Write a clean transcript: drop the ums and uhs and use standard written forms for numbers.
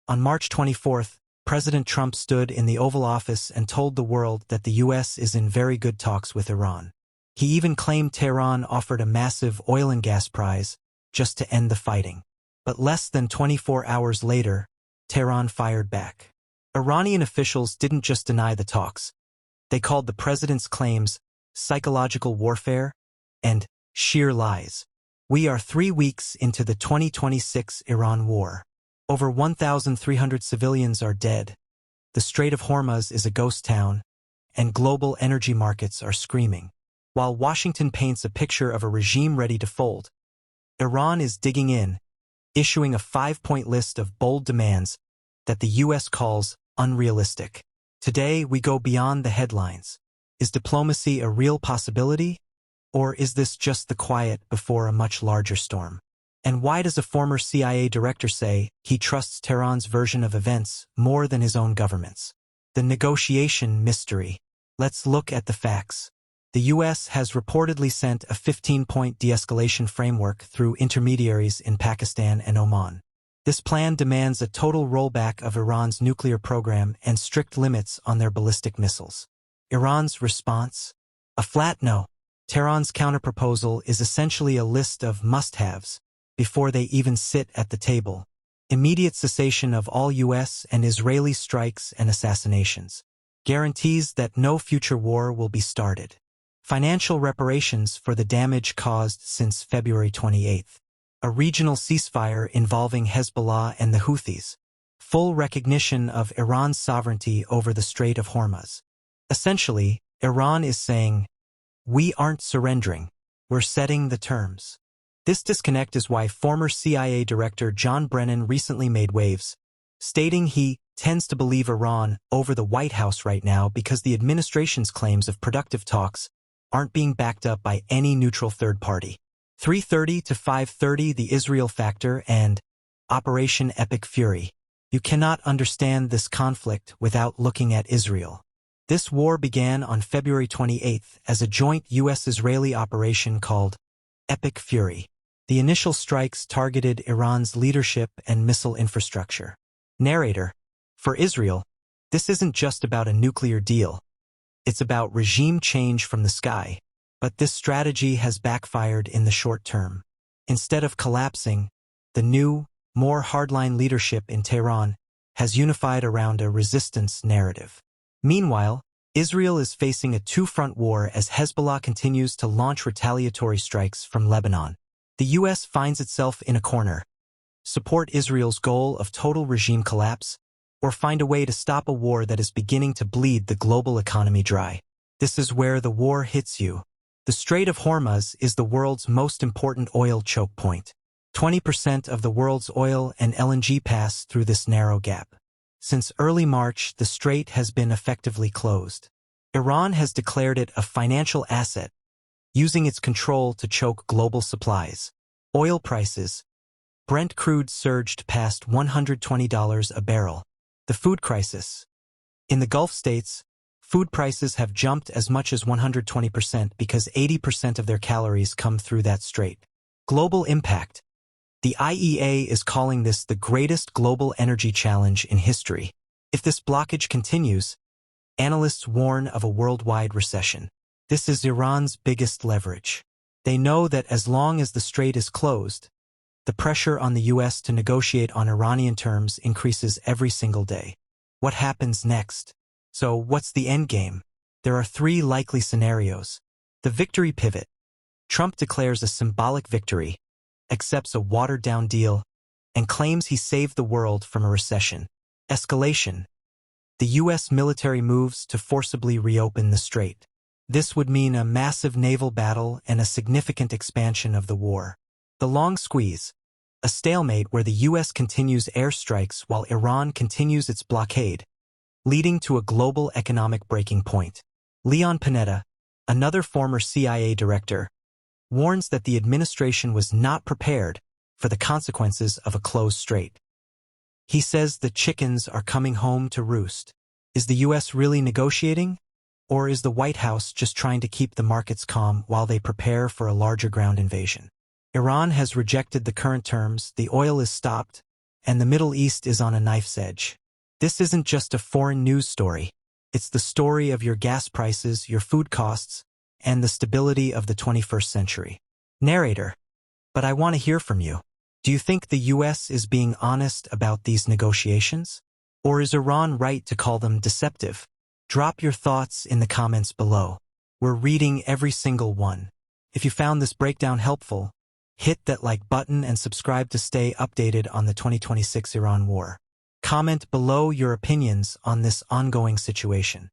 On March 24, President Trump stood in the Oval Office and told the world that the U.S. is in very good talks with Iran. He even claimed Tehran offered a massive oil and gas prize just to end the fighting. But less than 24 hours later, Tehran fired back. Iranian officials didn't just deny the talks. They called the president's claims psychological warfare and sheer lies. We are 3 weeks into the 2026 Iran war. Over 1,300 civilians are dead. The Strait of Hormuz is a ghost town, and global energy markets are screaming. While Washington paints a picture of a regime ready to fold, Iran is digging in, issuing a 5-point list of bold demands that the U.S. calls unrealistic. Today, we go beyond the headlines. Is diplomacy a real possibility? Or is this just the quiet before a much larger storm? And why does a former CIA director say he trusts Tehran's version of events more than his own government's? The negotiation mystery. Let's look at the facts. The U.S. has reportedly sent a 15-point de-escalation framework through intermediaries in Pakistan and Oman. This plan demands a total rollback of Iran's nuclear program and strict limits on their ballistic missiles. Iran's response? A flat no. Tehran's counterproposal is essentially a list of must-haves before they even sit at the table. Immediate cessation of all U.S. and Israeli strikes and assassinations. Guarantees that no future war will be started. Financial reparations for the damage caused since February 28. A regional ceasefire involving Hezbollah and the Houthis. Full recognition of Iran's sovereignty over the Strait of Hormuz. Essentially, Iran is saying, we aren't surrendering, we're setting the terms. This disconnect is why former CIA Director John Brennan recently made waves, stating he tends to believe Iran over the White House right now because the administration's claims of productive talks aren't being backed up by any neutral third party. 3:30 to 5:30 The Israel Factor and Operation Epic Fury. You cannot understand this conflict without looking at Israel. This war began on February 28 as a joint U.S.-Israeli operation called Epic Fury. The initial strikes targeted Iran's leadership and missile infrastructure. Narrator. For Israel, this isn't just about a nuclear deal. It's about regime change from the sky. But this strategy has backfired in the short term. Instead of collapsing, the new, more hardline leadership in Tehran has unified around a resistance narrative. Meanwhile, Israel is facing a two-front war as Hezbollah continues to launch retaliatory strikes from Lebanon. The U.S. finds itself in a corner. Support Israel's goal of total regime collapse, or find a way to stop a war that is beginning to bleed the global economy dry. This is where the war hits you. The Strait of Hormuz is the world's most important oil choke point. 20% of the world's oil and LNG pass through this narrow gap. Since early March, the strait has been effectively closed. Iran has declared it a financial asset, using its control to choke global supplies. Oil prices. Brent crude surged past $120 a barrel. The food crisis. In the Gulf states, food prices have jumped as much as 120% because 80% of their calories come through that strait. Global impact. The IEA is calling this the greatest global energy challenge in history. If this blockage continues, analysts warn of a worldwide recession. This is Iran's biggest leverage. They know that as long as the strait is closed, the pressure on the U.S. to negotiate on Iranian terms increases every single day. What happens next? So what's the endgame? There are 3 likely scenarios. The victory pivot. Trump declares a symbolic victory, accepts a watered-down deal, and claims he saved the world from a recession. Escalation. The U.S. military moves to forcibly reopen the strait. This would mean a massive naval battle and a significant expansion of the war. The long squeeze. A stalemate where the U.S. continues airstrikes while Iran continues its blockade, leading to a global economic breaking point. Leon Panetta, another former CIA director, warns that the administration was not prepared for the consequences of a closed strait. He says the chickens are coming home to roost. Is the U.S. really negotiating? Or is the White House just trying to keep the markets calm while they prepare for a larger ground invasion? Iran has rejected the current terms, the oil is stopped, and the Middle East is on a knife's edge. This isn't just a foreign news story. It's the story of your gas prices, your food costs, and the stability of the 21st century. Narrator, but I want to hear from you. Do you think the U.S. is being honest about these negotiations? Or is Iran right to call them deceptive? Drop your thoughts in the comments below. We're reading every single one. If you found this breakdown helpful, hit that like button and subscribe to stay updated on the 2026 Iran war. Comment below your opinions on this ongoing situation.